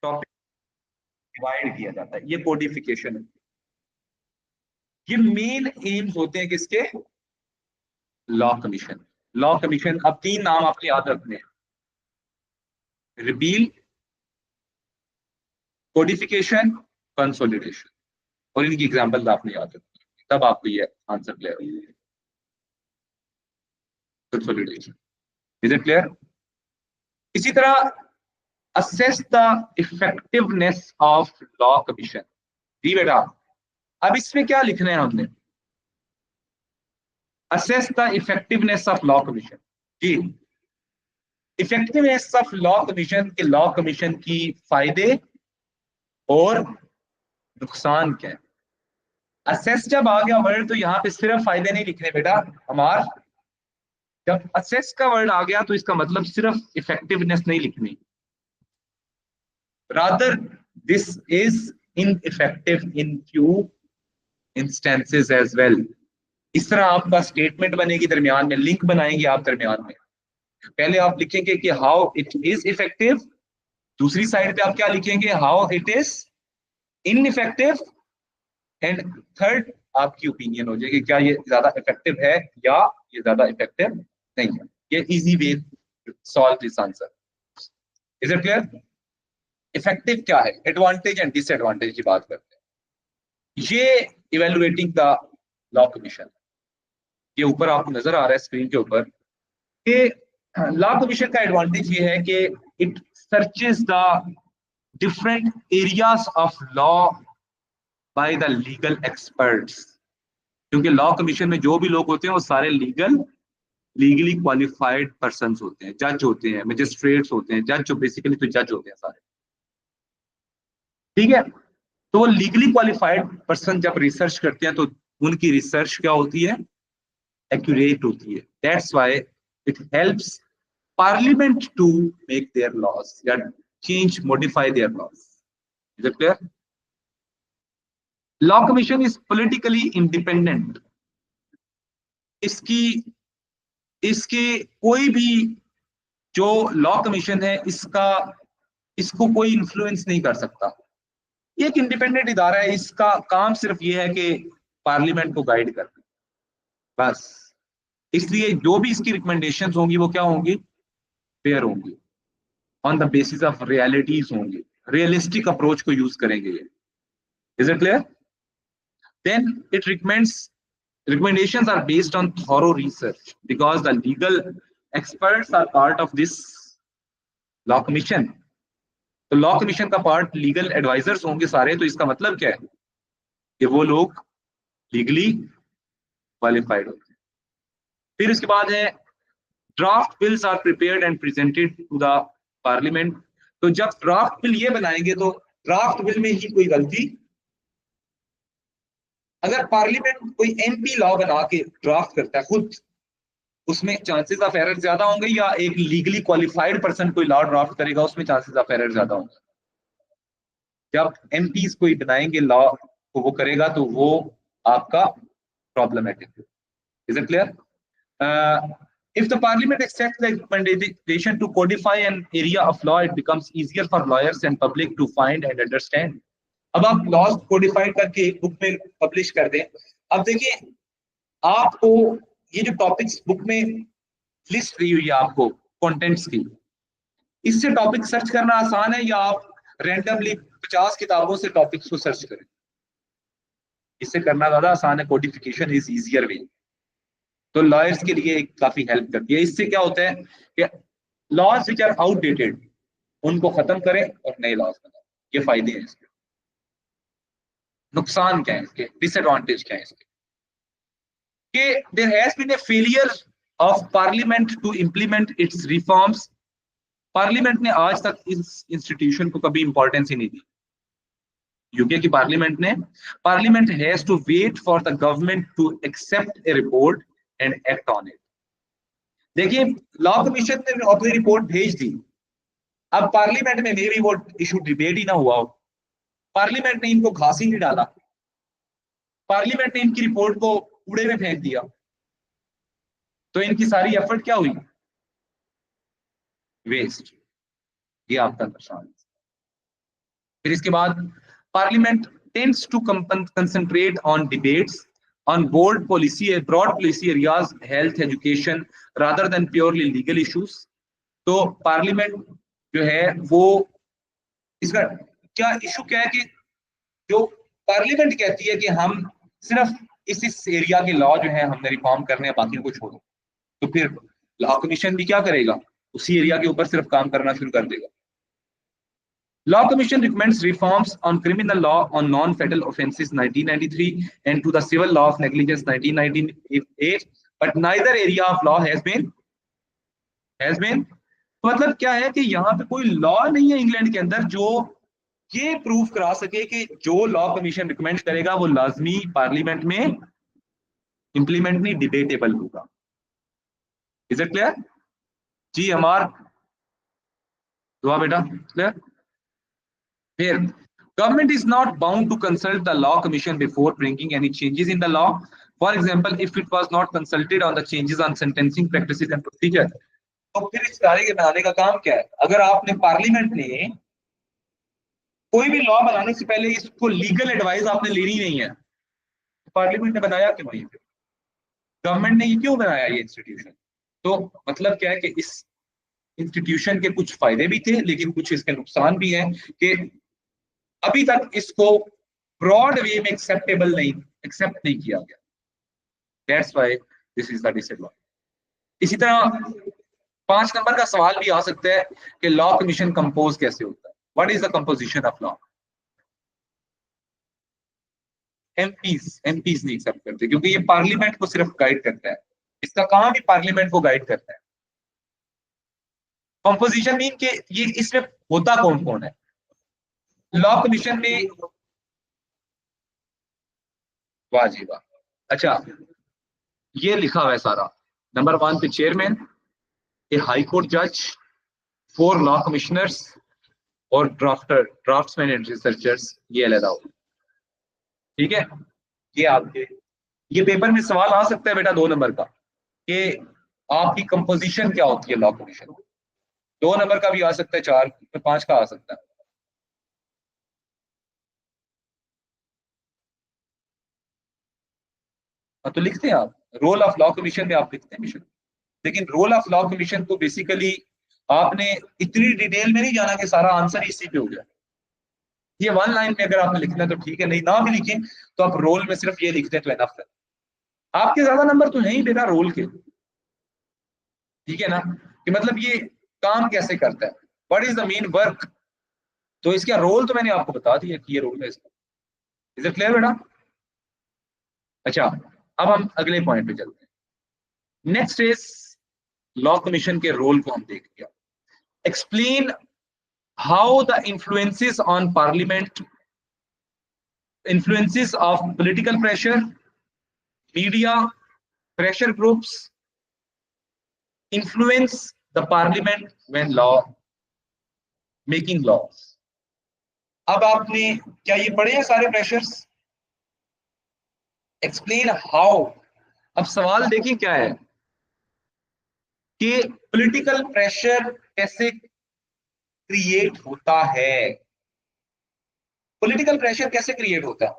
Topic divide किया जाता है, ये कोडिफिकेशन है। ये मेन एम्स होते हैं किसके? Law commission. लॉ कमीशन, अब तीन नाम आपने याद रखने हैं, रिपील, कोडिफिकेशन, कंसोलिडेशन, और इनकी एग्जांपल आपने याद रखनी है, तब आपको ये आंसर क्लियर होगा। Consolidation, is it clear? इसी तरह assess the effectiveness of law commission. जी बेटा, अब इसमें क्या लिखना है हमने? Assess the effectiveness of law commission. जी, इफेक्टिवनेस ऑफ लॉ कमीशन के लॉ कमीशन की फायदे और नुकसान क्या है। असेस जब आ गया वर्ड तो यहाँ पे सिर्फ फायदे नहीं लिखने बेटा हमार, जब असेस का वर्ड आ गया तो इसका मतलब सिर्फ इफेक्टिवनेस नहीं लिखनी, rather this is ineffective in few instances as well. इस तरह आपका स्टेटमेंट बनेगी, दरमियान में लिंक बनाएंगे आप, दरमियान में पहले आप लिखेंगे कि हाउ इट इज इफेक्टिव, दूसरी साइड पे आप क्या लिखेंगे? How it is ineffective, and third आपकी ओपिनियन हो जाएगी क्या ये ज्यादा इफेक्टिव है या ये ज्यादा इफेक्टिव नहीं है। ये easy way solve this answer. Is it clear? Effective क्या है, एडवांटेज एंड डिसएडवांटेज की बात करते हैं। ये इवेलुएटिंग द लॉ कमीशन, ये ऊपर आपको नजर आ रहा है स्क्रीन के ऊपर कि लॉ कमीशन का एडवांटेज ये है कि it searches the different areas of law by the legal experts. क्योंकि लॉ कमीशन में जो भी लोग होते हैं वो सारे लीगली क्वालिफाइड पर्सन होते हैं, जज होते हैं, मजिस्ट्रेट्स होते हैं, जज जो बेसिकली तो जज होते हैं सारे, ठीक है। तो वो लीगली क्वालिफाइड पर्सन जब रिसर्च करते हैं तो उनकी रिसर्च क्या होती है? एक्यूरेट होती है। That's why it helps parliament to make their laws या change modify their laws. Is it clear? Law commission is politically independent. इसकी इसके कोई भी जो लॉ कमीशन है इसका इसको कोई इन्फ्लुएंस नहीं कर सकता। ये एक इंडिपेंडेंट इदारा है, इसका काम सिर्फ ये है कि पार्लियामेंट को गाइड करना, बस। इसलिए जो भी इसकी रिकमेंडेशंस होंगी वो क्या होंगी? फेयर होंगी, on the basis of realities होंगी, रियलिस्टिक अप्रोच को यूज करेंगे ये। Is it clear? Then it recommends, recommendations are based on thorough research because the legal experts are part of this law commission। तो law commission का part legal advisers होंगे सारे, तो इसका मतलब क्या है कि वो लोग लीगली क्वालिफाइड होते हैं। फिर उसके बाद है draft bills are prepared and presented to the parliament. तो जब ड्राफ्ट बिल ये बनाएंगे तो ड्राफ्ट बिल में ही कोई गलती, अगर पार्लियामेंट कोई एमपी लॉ बना के ड्राफ्ट करता है खुद, उसमें चांसेस ऑफ एरर ज्यादा होंगे, या एक लीगली क्वालिफाइड पर्सन कोई लॉ ड्राफ्ट करेगा उसमें चांसेस ऑफ एरर ज्यादा होंगे? जब एमपीज कोई बनाएंगे लॉ को वो करेगा तो वो आपका problematic. Is it clear? If the parliament accepts the recommendation to codify an area of law, it becomes easier for lawyers and public to find and understand। अब आप लॉज कोडिफाइड करके एक बुक में पब्लिश कर दें। अब देखिए आपको ये जो टॉपिक्स बुक में लिस्ट दी हुई है आपको कंटेंट्स की, इससे टॉपिक सर्च करना आसान है या आप रैंडमली 50 किताबों से टॉपिक्स को सर्च करें? इससे करना ज्यादा आसान है, कोडिफिकेशन इज इजियर वे। तो लॉयर्स के लिए काफी हेल्प करती है। इससे क्या होता है कि लॉज विच आर आउटडेटेड उनको खत्म करें और नए लॉज बनाएं। ये फायदे हैं इसके। नुकसान क्या है इसके, डिसएडवांटेज क्या है इसके? कि there has been a failure of parliament to implement its reforms. Parliament ने आज तक इस इंस्टीट्यूशन को कभी इंपॉर्टेंस ही नहीं दी। यूके की parliament has to wait for the government to accept a report and act on it. देखिए लॉ कमीशन ने अपनी रिपोर्ट भेज दी, अब पार्लियामेंट में भी वो इशू डिबेट ही ना हुआ हो, पार्लियामेंट ने इनको घास ही नहीं डाला, पार्लियामेंट ने इनकी रिपोर्ट को कूड़े में फेंक दिया, तो इनकी सारी एफर्ट क्या हुई? वेस्ट। ये आपका नुकसान है। फिर इसके बाद parliament tends to concentrate on debates on broad policy areas, health, education, rather than purely legal issues. तो पार्लियामेंट जो है वो, इसका क्या इशू क्या है कि जो पार्लियामेंट कहती है कि हम सिर्फ इस एरिया के लॉ जो है हमने रिफॉर्म करने हैं, बाकी को छोड़ो, तो फिर लॉ कमीशन भी क्या करेगा, उसी एरिया के ऊपर सिर्फ काम करना शुरू कर देगा। Law Commission recommends reforms on criminal law on non-fatal offences 1993 and to the civil law of negligence 1998, but neither area of law has been तो मतलब क्या है कि यहाँ पे कोई लॉ नहीं है इंग्लैंड के अंदर जो ये प्रूव करा सके कि जो लॉ कमीशन रिकमेंड करेगा वो लाजमी पार्लियामेंट में इंप्लीमेंट नहीं, डिबेटेबल होगा। इज इट क्लियर जी? हमार दुआ बेटा clear? Here, government is not bound to consult the law commission before bringing any changes in the law. For example, if it was not consulted on the changes on sentencing practices and procedure, तो फिर इस कार्य के बनाने का काम क्या है? अगर आपने पार्लियामेंट ने कोई भी लॉ बनाने से पहले इसको लीगल एडवाइस आपने लेनी नहीं है, पार्लियामेंट ने बनाया क्यों नहीं? गवर्नमेंट ने ये क्यों बनाया ये इंस्टीट्यूशन? तो मतलब क्या है कि इस इंस्टीट्यूशन के कुछ फायदे भी थे, लेकिन कुछ इसके नुकसान भी हैं कि अभी तक इसको ब्रॉड वे में एक्सेप्ट नहीं किया गया। That's why this is the disadvantage. इसी तरह 5 नंबर का सवाल भी आ सकता है कि लॉ कमीशन कंपोज कैसे होता है? What is the composition of law? MPs नहीं एक्सेप्ट करते क्योंकि ये पार्लियामेंट को सिर्फ गाइड करता है, इसका काम भी पार्लियामेंट को गाइड करता है। कंपोजिशन मीन के ये इसमें होता कौन कौन है? लॉ कमीशन में वाह जी वाह, अच्छा ये लिखा हुआ है सारा। नंबर 1 पे चेयरमैन, ए हाई कोर्ट जज, 4 लॉ कमिश्नर्स और ड्राफ्ट्समैन एंड रिसर्चर्स, ये अलग हो। ठीक है, ये आपके ये पेपर में सवाल आ सकता है बेटा 2 नंबर का कि आपकी कंपोजिशन क्या होती है लॉ कमीशन। 2 नंबर का भी आ सकता है, 4 5 का आ सकता है। तो लिखते हैं आप रोल ऑफ लॉ कमीशन में, आप लिखते हैं मिशन, लेकिन रोल ऑफ लॉ कमीशन को बेसिकली आपने इतनी डिटेल में नहीं जाना कि सारा आंसर इसी पे हो जाए। ये 1 लाइन में अगर आपने लिखना है तो ठीक है, नहीं ना भी लिखें तो आप रोल में सिर्फ ये लिख दें तो एनफ है। आपके ज्यादा नंबर तो नहीं बेटा रोल के, ठीक है ना, कि मतलब ये काम कैसे करता है, what is the main work. तो इसका रोल तो मैंने आपको बता दिया कि ये रोल है इसका। इज इट क्लियर बेटा? अच्छा, अब हम अगले पॉइंट पे चलते हैं। नेक्स्ट इज लॉ कमीशन के रोल को हम देखते हैं। Explain how the influences on parliament, influences of political pressure, media, pressure groups influence the parliament when law making laws। अब आपने क्या ये पढ़े हैं सारे प्रेशर्स? Explain how. अब सवाल देखिए क्या है कि पॉलिटिकल प्रेशर कैसे क्रिएट होता है। पॉलिटिकल प्रेशर कैसे क्रिएट होता है?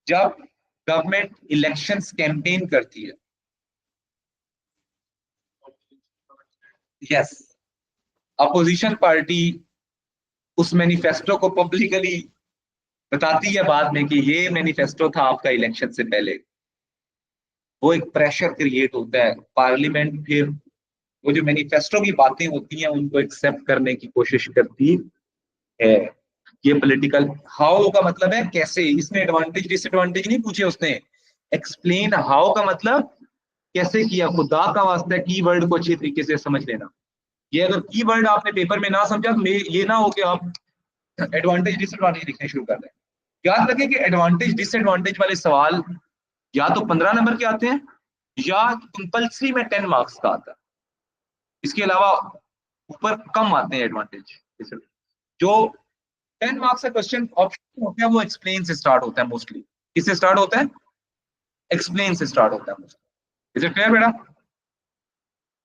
जब गवर्नमेंट इलेक्शंस कैंपेन करती है। यस, अपोजिशन पार्टी उस मैनिफेस्टो को पब्लिकली बताती है बाद में कि ये मैनिफेस्टो था आपका इलेक्शन से पहले। वो एक प्रेशर क्रिएट होता है, पार्लियामेंट फिर वो जो मैनिफेस्टो की बातें होती हैं उनको एक्सेप्ट करने की कोशिश करती है। ये पॉलिटिकल हाउ का मतलब है कैसे, इसमें एडवांटेज डिसएडवांटेज नहीं पूछे उसने। एक्सप्लेन हाउ का मतलब कैसे किया। खुदा का वास्ता कीवर्ड को अच्छी तरीके से समझ लेना। ये अगर कीवर्ड आपने पेपर में ना समझा तो ये ना हो कि आप एडवांटेज डिसएडवांटेज लिखने शुरू कर दें। याद रखें कि एडवांटेज डिसएडवांटेज वाले सवाल या तो 15 नंबर के आते हैं या कंपल्सरी में 10 मार्क्स का आता है। इसके अलावा ऊपर कम आते हैं एडवांटेज। जो 10 मार्क्स का क्वेश्चन ऑप्शन होता है वो एक्सप्लेन से स्टार्ट होता है मोस्टली। किससे स्टार्ट होता है? एक्सप्लेन से स्टार्ट होता है मोस्टली। इज इट क्लियर बेटा?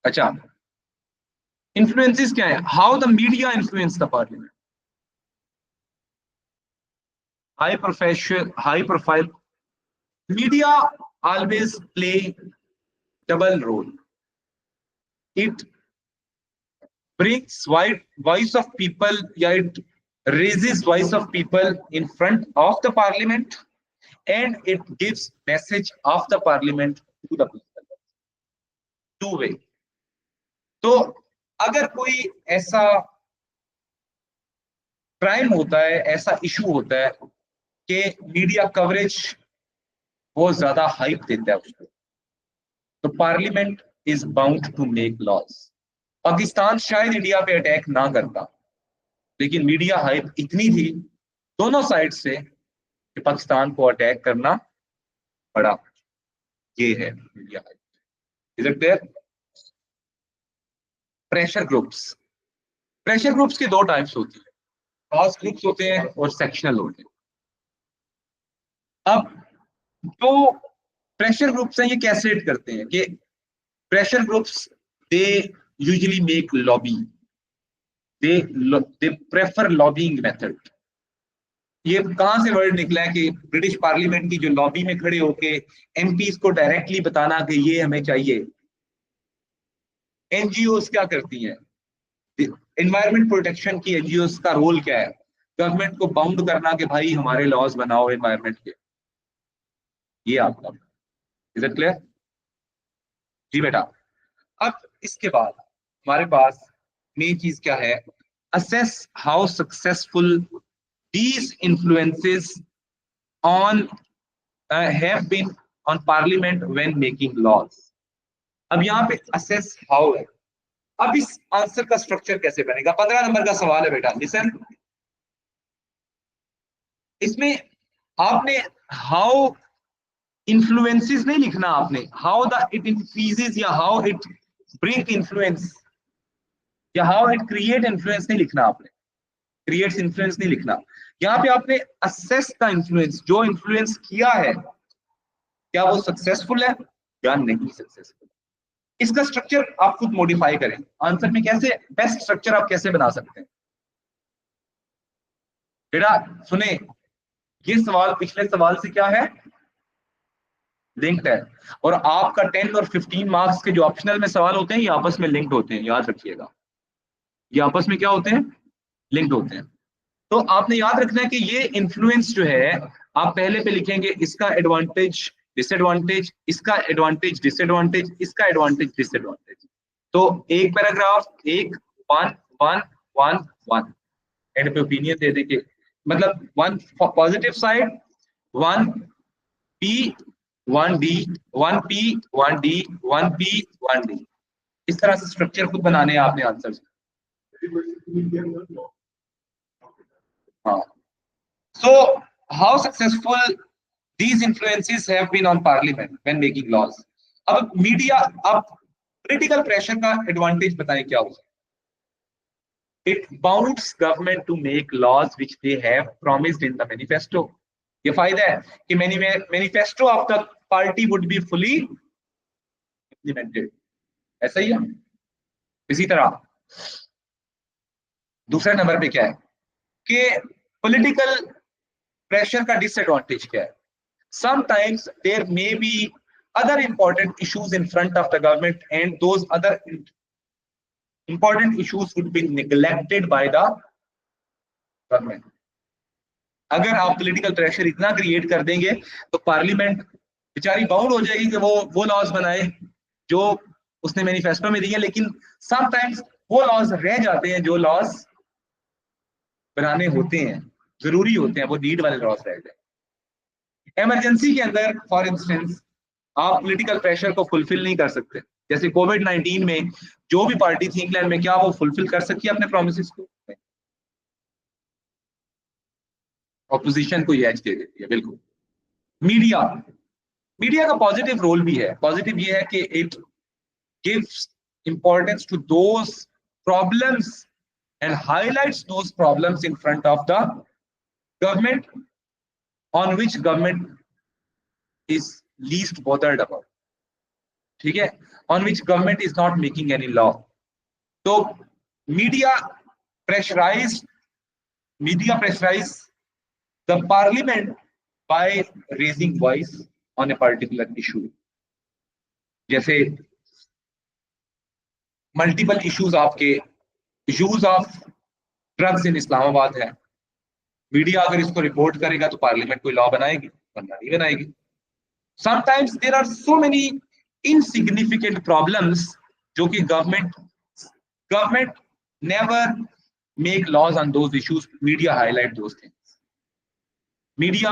अच्छा, इन्फ्लुएंसेस क्या है? How the media influence the parliament. High profile media always play double role. It brings wide voice of people, yeah, it raises voice of people in front of the parliament, and it gives message of the parliament to the people. Two way. तो अगर कोई ऐसा crime होता है, ऐसा issue होता है कि मीडिया कवरेज बहुत ज्यादा हाइप देता है उसको, तो parliament is bound to make laws. Pakistan शायद इंडिया पे अटैक ना करता, लेकिन मीडिया हाइप इतनी थी दोनों साइड से कि पाकिस्तान को अटैक करना पड़ा। ये है media hype. Is it clear? Pressure groups. Pressure groups के दो टाइप्स होती है, खास ग्रुप्स होते हैं और सेक्शनल होते हैं। अब जो प्रेशर ग्रुप्स हैं ये कैसे एड करते हैं कि pressure groups they usually make lobby, they prefer lobbying method. ये कहां से वर्ड निकला है कि ब्रिटिश पार्लियामेंट की जो लॉबी में खड़े होके एमपीज को डायरेक्टली बताना कि ये हमें चाहिए। एनजीओस क्या करती हैं? एनवायरमेंट प्रोटेक्शन की एनजीओस का रोल क्या है? गवर्नमेंट को बाउंड करना कि भाई हमारे लॉज बनाओ एनवायरमेंट के। ये आपका, इज इट क्लियर? जी बेटा। अब इसके बाद हमारे पास मेन चीज क्या है? assess how successful these influences on have been on parliament when making laws। अब यहाँ पे assess how है। अब इस आंसर का स्ट्रक्चर कैसे बनेगा? 15 नंबर का सवाल है बेटा, लिसन। इसमें आपने हाउ इन्फ्लुएंसेस नहीं लिखना, आपने हाउ द इट इंक्रीजेस या हाउ इट ब्रिंग इन्फ्लुएंस या हाउ इट क्रिएट इन्फ्लुएंस नहीं लिखना, आपने क्रिएट्स इन्फ्लुएंस नहीं लिखना। यहाँ पे आपने असेस द इन्फ्लुएंस, जो इन्फ्लुएंस किया है क्या वो सक्सेसफुल है या नहीं सक्सेसफुल। इसका स्ट्रक्चर आप खुद मॉडिफाई करें। आंसर में कैसे बेस्ट स्ट्रक्चर आप कैसे बना सकते हैं बेटा? सुने, ये सवाल पिछले सवाल से क्या है? लिंक्ड है। और आपका 10 और 15 मार्क्स के जो ऑप्शनल में सवाल होते हैं ये आपस में लिंक्ड होते हैं, याद रखिएगा। ये आपस में क्या होते हैं? लिंक्ड होते हैं। तो आपने याद रखना है कि ये इन्फ्लुएंस जो है आप पहले पे लिखेंगे इसका एडवांटेज डिसएडवांटेज, इसका एडवांटेज डिसएडवांटेज, इसका एडवांटेज डिसएडवांटेज। तो एक पैराग्राफ, एक 1 1 1 1 एंड पे ओपिनियन दे देंगे, मतलब 1 positive side, 1 P 1 D, 1 P 1 D, 1 P 1 D. इस तरह से स्ट्रक्चर खुद बनाने हैं आपने आंसर। हाँ, so how successful these influences have been on parliament when making laws। अब मीडिया, अब पॉलिटिकल प्रेशर का एडवांटेज बताएं क्या होगा? It bounds government to make laws which they have promised in the manifesto. ये फायदा है कि manifesto of the party would be fully implemented. ऐसा ही है। इसी तरह दूसरे नंबर पे क्या है कि पॉलिटिकल प्रेशर का डिसएडवांटेज क्या है? Sometimes there may be other important issues in front of the government and those other important issues would be neglected by the government। अगर आप पॉलिटिकल प्रेशर इतना क्रिएट कर देंगे तो पार्लियामेंट बेचारी बाउंड हो जाएगी कि वो लॉज बनाए जो उसने मैनिफेस्टो में दिए, लेकिन समटाइम्स वो लॉज रह जाते हैं जो लॉज बनाने होते हैं, जरूरी होते हैं, वो नीड वाले लॉज रह जाए। इमरजेंसी के अंदर फॉर इंस्टेंस आप पॉलिटिकल प्रेशर को फुलफिल नहीं कर सकते। जैसे कोविड-19 में जो भी पार्टी थी इंग्लैंड में, क्या वो फुलफिल कर सकी अपने प्रॉमिसेस को? ऑपोजिशन को ये एज दे देती है। बिल्कुल। मीडिया, मीडिया का पॉजिटिव रोल भी है। पॉजिटिव ये है कि it gives importance to those problems and highlights those problems in front of the government on which government is least bothered about। ठीक है, on which government is not making any law। तो media pressurise the parliament by raising voice on a particular issue. जैसे multiple issues आपके, use of drugs in Islamabad है, media अगर इसको report करेगा तो पार्लियामेंट कोई लॉ बनाएगी, वरना नहीं बनाएगी। Sometimes there are so many insignificant problems जो कि government never make laws on those issues, media highlight those things. Media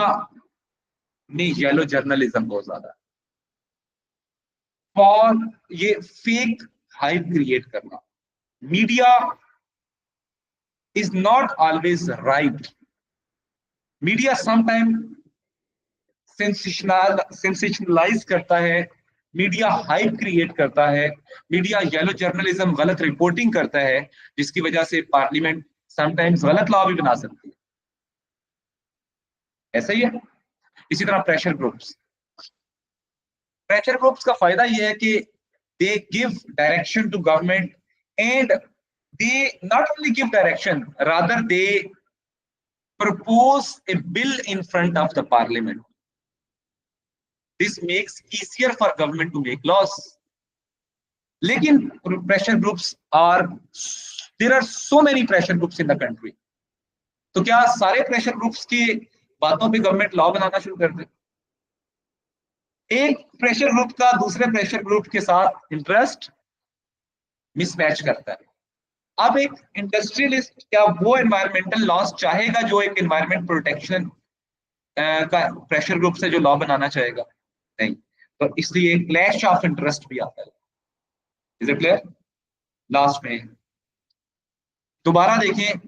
में येलो जर्नलिज्म बहुत ज्यादा, और ये फेक हाइप क्रिएट करना। Media is not always right. Media sometime sensationalise करता है, मीडिया हाइप क्रिएट करता है, मीडिया येलो जर्नलिज्म, गलत रिपोर्टिंग करता है, जिसकी वजह से पार्लियामेंट समटाइम्स गलत लॉ भी बना सकती है। ऐसा ही है। इसी तरह प्रेशर ग्रुप्स का फायदा यह है कि they give direction to government, and they not only give direction, rather they propose a bill in front of the parliament. This makes easier for government to make laws. लेकिन pressure groups are, there are so many pressure groups in the country. तो क्या सारे pressure groups की बातों पे government law बनाना शुरू कर दे? एक प्रेशर ग्रुप का दूसरे प्रेशर ग्रुप के साथ इंटरेस्ट मिसमैच करता है। अब एक इंडस्ट्रियलिस्ट क्या वो एनवायरमेंटल लॉस चाहेगा जो एक एनवायरमेंट प्रोटेक्शन का प्रेशर ग्रुप से जो लॉ बनाना चाहेगा? नहीं। तो इसलिए क्लैश ऑफ इंटरेस्ट भी आता है। Is it clear? लास्ट में दोबारा देखें,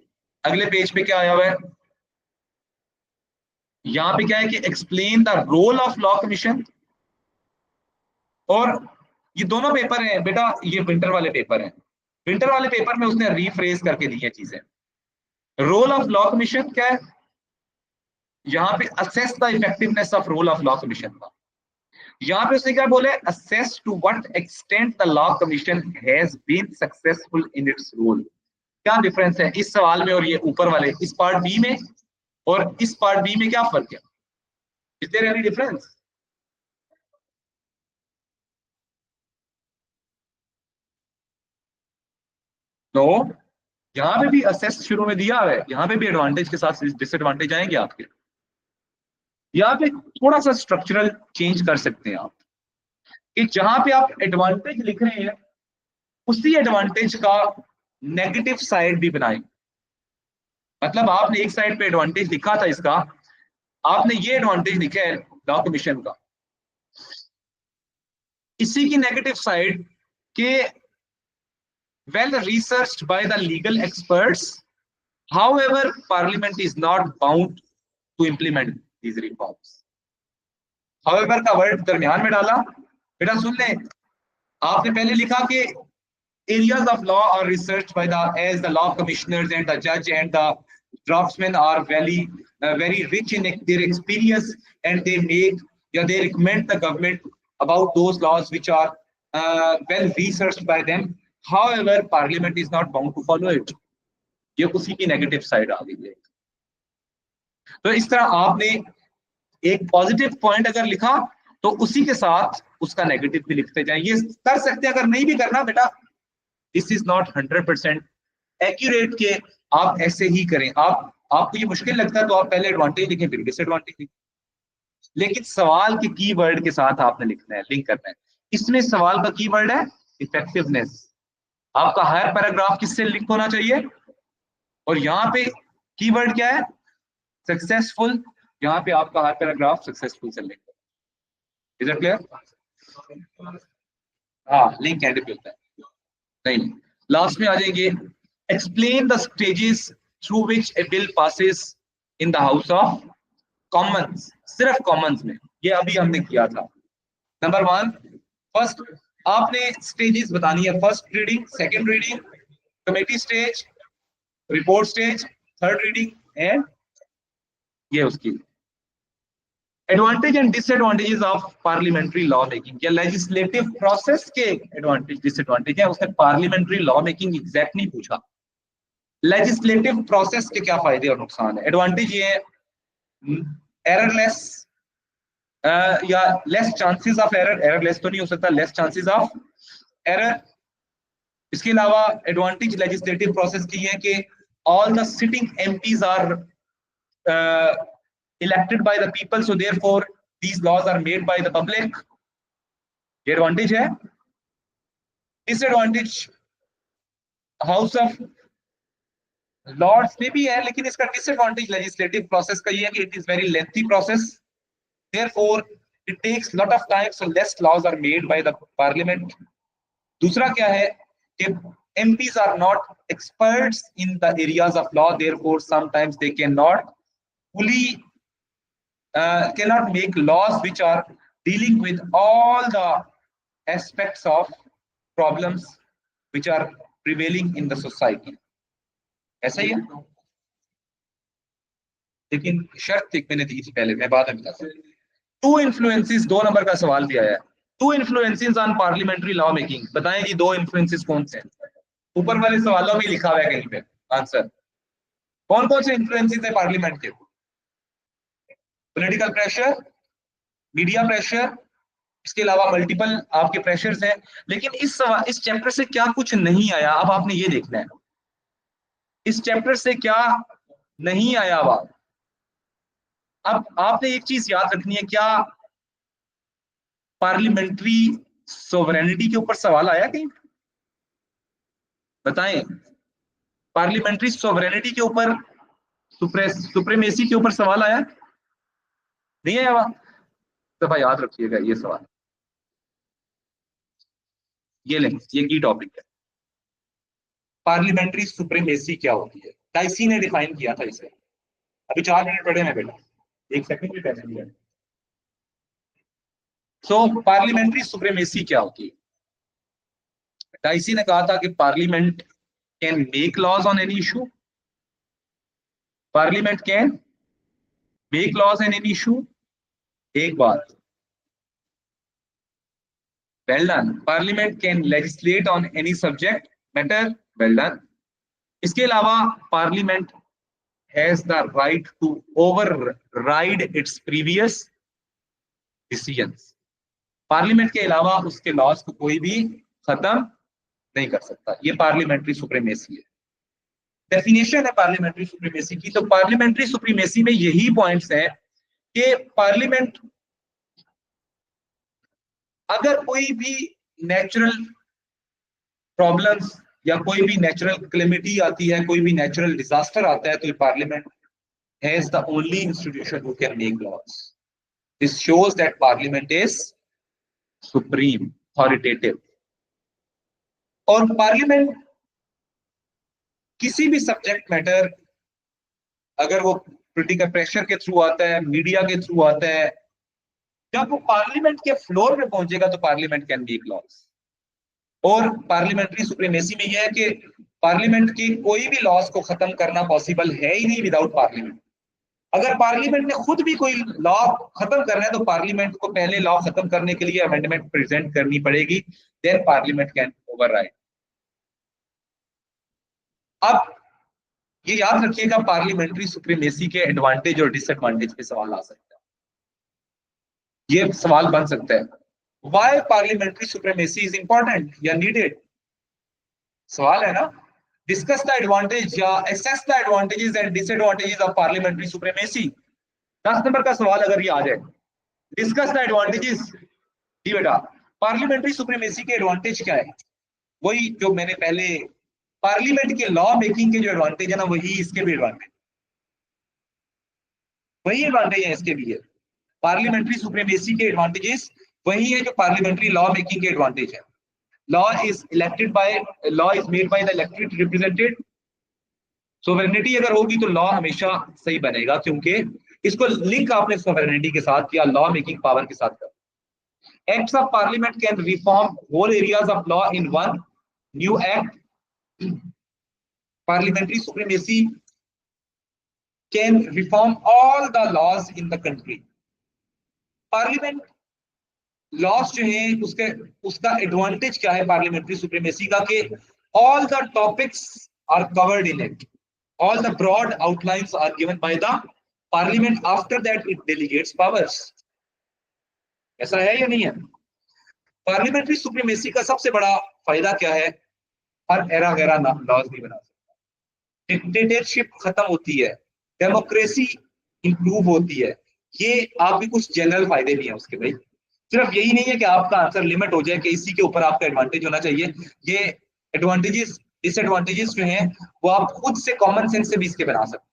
अगले पेज पे क्या आया हुआ है, यहां पे क्या है कि explain the role of law commission. और ये दोनों पेपर हैं बेटा, ये विंटर वाले पेपर हैं। विंटर वाले पेपर में उसने रीफ्रेज करके दी है चीजें। रोल ऑफ लॉ कमीशन क्या है, यहाँ पे assess the effectiveness of role of law commission का। यहाँ पे उसने क्या बोले, assess to what extent the law commission has been successful in its role. क्या डिफरेंस है इस सवाल में और ये ऊपर वाले इस पार्ट बी में, और इस पार्ट बी में क्या फर्क है? Is there any difference? No, यहाँ पे भी असेस शुरू में दिया है, यहाँ पे भी एडवांटेज के साथ डिसएडवांटेज आएंगे आपके। यहाँ पे थोड़ा सा स्ट्रक्चरल चेंज कर सकते हैं आप, कि जहां पे आप एडवांटेज लिख रहे हैं उसी एडवांटेज का नेगेटिव साइड भी बनाएं। मतलब आपने एक साइड पे एडवांटेज लिखा था इसका, आपने ये एडवांटेज लिखा है लॉ कमीशन का, इसी की नेगेटिव साइड के well researched by the legal experts, however parliament is not bound to implement these reforms। however का वर्ड दरमियान में डाला। बेटा सुन ले, आपने पहले लिखा कि areas of law are researched by the as the law commissioners and the judge and the draftsmen are very rich in their experience, and they make, yeah, they recommend the government about those laws which are well researched by them, however parliament is not bound to follow it। ये उसी की negative side आ गई है। तो इस तरह आपने एक पॉजिटिव पॉइंट अगर लिखा तो उसी के साथ उसका नेगेटिव भी लिखते जाएं। ये कर सकते हैं, अगर नहीं भी करना बेटा, दिस इज नॉट 100% एक्यूरेट के आप ऐसे ही करें। आपको ये मुश्किल लगता है तो आप पहले एडवांटेज लिखें फिर डिसएडवांटेज लिखें, लेकिन सवाल के कीवर्ड के साथ आपने लिखना है, लिंक करना है। इसमें सवाल का कीवर्ड है इफेक्टिवनेस। आपका हर पैराग्राफ किससे लिंक होना चाहिए, और यहाँ पे कीवर्ड क्या है, सक्सेसफुल। यहाँ पे आपका हर पैराग्राफ सक्सेसफुल से लिंक है। Is it clear? हाँ, लिंक एंड पे होता है, नहीं लास्ट में आ जाएंगे। Explain the stages through which A bill passes in the house of Commons. सिर्फ कॉमन्स में, ये अभी हमने किया था। नंबर 1, फर्स्ट आपने स्टेजेस बतानी है, first reading, second reading, committee stage, report stage, third reading, and ये उसकी advantage and disadvantages of parliamentary law making, या लेजिस्लेटिव प्रोसेस के एडवांटेज डिसएडवांटेज है, उसने पार्लियामेंट्री लॉ मेकिंग एग्जैक्ट नहीं पूछा। लेजिस्लेटिव प्रोसेस के क्या फायदे और नुकसान है? एडवांटेज ये है एररलेस, या less chances of error, errorless तो नहीं हो सकता, लेस चांसेस ऑफ एरर। इसके अलावा एडवांटेज लेजिस्लेटिव प्रोसेस की है कि all the sitting MPs are elected by the people, so therefore these laws are made by the public। ये एडवांटेज है। डिसएडवांटेज हाउस ऑफ लॉर्ड्स में भी है, लेकिन इसका डिसएडवांटेज लेजिस्लेटिव प्रोसेस का ये है कि it is very lengthy process, therefore it takes lot of time, so less laws are made by the parliament. दूसरा क्या है कि MPs are not experts in the areas of law, therefore sometimes they cannot fully cannot make laws which are dealing with all the aspects of problems which are prevailing in the society। ऐसा ही है, लेकिन शर्त एक मैंने दी थी पहले, मैं बाद में बताता हूँ। टू इन्फ्लुएंसेस, 2 नंबर का सवाल दिया है, two influences on parliamentary law making. बताएं जी 2 इन्फ्लुएंसेस कौन से हैं? ऊपर वाले सवालों में लिखा हुआ है कहीं पे आंसर। कौन कौन से इन्फ्लुएंसेस है पार्लियामेंट के? पॉलिटिकल प्रेशर, मीडिया प्रेशर, इसके अलावा मल्टीपल आपके प्रेशर्स हैं। लेकिन इस चैप्टर से क्या कुछ नहीं आया, अब आपने ये देखना है इस चैप्टर से क्या नहीं आया। अब आपने एक चीज याद रखनी है, क्या पार्लियामेंट्री सोवरेनिटी के ऊपर सवाल आया कहीं? बताएं, पार्लियामेंट्री सोवरेनिटी के ऊपर, सुप्रीमेसी के ऊपर सवाल आया? नहीं आया? दफा याद रखिएगा ये सवाल, ये लें, ये की टॉपिक है। पार्लियामेंट्री सुप्रीमेसी क्या होती है? डाइसी ने डिफाइन किया था इसे। अभी 4 मिनट पड़े हैं बेटा, 1 सेकंड भी पैसे दिया। सो पार्लियामेंट्री सुप्रीमेसी क्या होती है? डाइसी ने कहा था कि parliament can make laws on any issue, parliament can make laws on any issue. एक बात, well done. Parliament can legislate on any subject matter, well done. इसके अलावा parliament has the right to override its previous decisions. Parliament के अलावा उसके laws को कोई भी खत्म नहीं कर सकता। ये पार्लियामेंट्री सुप्रीमेसी है। डेफिनेशन है पार्लियामेंट्री सुप्रीमेसी की। तो पार्लियामेंट्री सुप्रीमेसी में यही पॉइंट्स हैं कि पार्लियामेंट अगर कोई भी नेचुरल प्रॉब्लम्स या कोई भी नेचुरल क्लेमिटी आती है, कोई भी नेचुरल डिजास्टर आता है, तो parliament has the only institution who can make laws. This shows that parliament is supreme authoritative. और पार्लियामेंट किसी भी सब्जेक्ट मैटर, अगर वो पॉलिटिकल प्रेशर के थ्रू आता है, मीडिया के थ्रू आता है, जब वो पार्लियामेंट के फ्लोर पे पहुंचेगा तो पार्लियामेंट कैन मेक लॉज। और पार्लियामेंट्री सुप्रीमेसी में यह है कि पार्लियामेंट की कोई भी लॉज को खत्म करना पॉसिबल है ही नहीं विदाउट पार्लियामेंट। अगर पार्लियामेंट ने खुद भी कोई लॉ खत्म करना है तो पार्लियामेंट को पहले लॉ खत्म करने के लिए अमेंडमेंट प्रेजेंट करनी पड़ेगी, देन पार्लियामेंट कैन ओवरराइड। अब ये याद रखिएगा, पार्लियामेंट्री सुप्रीमेसी के एडवांटेज और डिसएडवांटेज पे सवाल आ सकता है। ये सवाल बन सकता है, why parliamentary supremacy is important या नीडेड? सवाल है ना। डिस्कस द एडवांटेज या assess the advantages and disadvantages of parliamentary supremacy. 10 number का सवाल अगर ये आ जाए, डिस्कस द एडवांटेजेस। जी बेटा, पार्लियामेंट्री सुप्रीमेसी के एडवांटेज क्या है? वही जो मैंने पहले, पार्लियामेंट के लॉ मेकिंग के जो एडवांटेज है ना, वही इसके भी एडवांटेज, वही एडवांटेज है इसके भी है। पार्लियामेंट्री सुप्रीमेसी के एडवांटेजेस वही है जो पार्लियामेंट्री लॉ मेकिंग के एडवांटेज है। Law is elected by, law is made by the elected represented. Sovereignty अगर होगी तो लॉ हमेशा सही बनेगा, क्योंकि इसको लिंक आपने सोवरेनिटी के साथ किया, लॉ मेकिंग पावर के साथ कर। Acts of parliament can reform whole areas of law in one new act. Parliamentary supremacy can reform all the laws in the country। Parliament laws जो है उसके उसका एडवांटेज क्या है पार्लियामेंट्री सुप्रीमेसी का, कि all the topics are covered in it, all the broad outlines are given by the parliament, after that it delegates powers. ऐसा है या नहीं है? पार्लियामेंट्री सुप्रीमेसी का सबसे बड़ा फायदा क्या है? हर एरा गैरा लॉज नहीं बना सकता, डिक्टेटरशिप खत्म होती है, डेमोक्रेसी इंप्रूव होती है। ये आपके कुछ जनरल फायदे भी हैं उसके भाई। सिर्फ यही नहीं है कि आपका आंसर लिमिट हो जाए कि इसी के ऊपर आपका एडवांटेज होना चाहिए। ये एडवांटेजेस डिसएडवांटेजेस जो हैं वो आप खुद से कॉमन सेंस से भी इसके बना सकते हैं।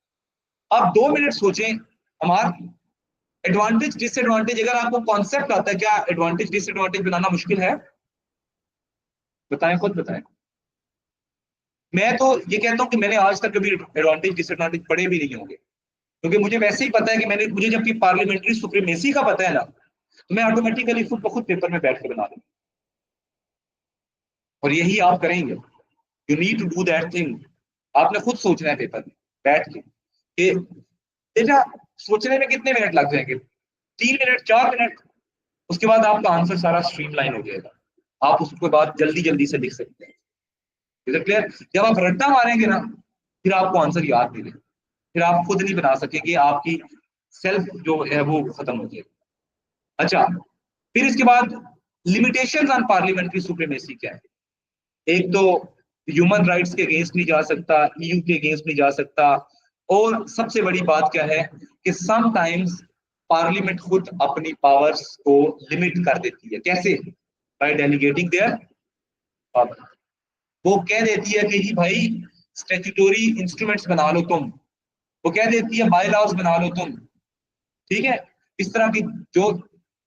आप 2 मिनट सोचें, हमारा एडवांटेज डिसएडवांटेज, अगर आपको कॉन्सेप्ट आता है, क्या एडवांटेज डिसएडवांटेज बनाना मुश्किल है? बताएं, खुद बताएं। मैं तो ये कहता हूं कि मैंने आज तक कभी एडवांटेज डिसएडवांटेज पढ़े भी नहीं होंगे, क्योंकि मुझे वैसे ही पता है कि मुझे जबकि पार्लियामेंट्री सुप्रीमेसी का पता है ना, तो मैं ऑटोमेटिकली खुद ब खुद पेपर में बैठ के बना दूंगा। और यही आप करेंगे। You need to do that thing. आपने खुद सोचना है पेपर में बैठ के कि बेटा सोचने में कितने मिनट लग जाएंगे, 3 मिनट 4 मिनट, उसके बाद आपका आंसर सारा स्ट्रीमलाइन हो जाएगा, आप उसके बाद जल्दी जल्दी से लिख सकते हैं। Is it clear? जब आप रट्टा मारेंगे ना, फिर आपको आंसर याद नहीं रहेगा, फिर आप खुद नहीं बना सकेंगे, आपकी सेल्फ जो है वो खत्म हो जाएगी। अच्छा, फिर इसके बाद लिमिटेशंस ऑन पार्लियामेंट्री सुप्रीमेसी क्या है? एक तो ह्यूमन राइट्स के अगेंस्ट नहीं जा सकता, ईयू के अगेंस्ट नहीं जा सकता, और सबसे बड़ी बात क्या है कि समटाइम्स पार्लियामेंट खुद अपनी पावर्स को लिमिट कर देती है। कैसे? By delegating their power. वो कह देती है कि भाई स्टैट्यूटोरी इंस्ट्रूमेंट्स बना लो तुम, वो कह देती है बाय लॉज बना लो तुम, ठीक है? इस तरह की जो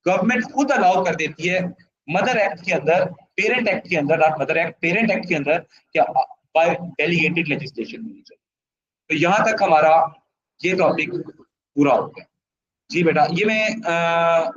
गवर्नमेंट खुद अलाउ कर देती है मदर एक्ट के अंदर, पेरेंट एक्ट के अंदर, not mother act, parent act के अंदर, क्या बाय डेलीगेटेड लेजिस्लेशन होनी चाहिए। तो यहां तक हमारा ये टॉपिक पूरा हो गया। जी बेटा, ये मैं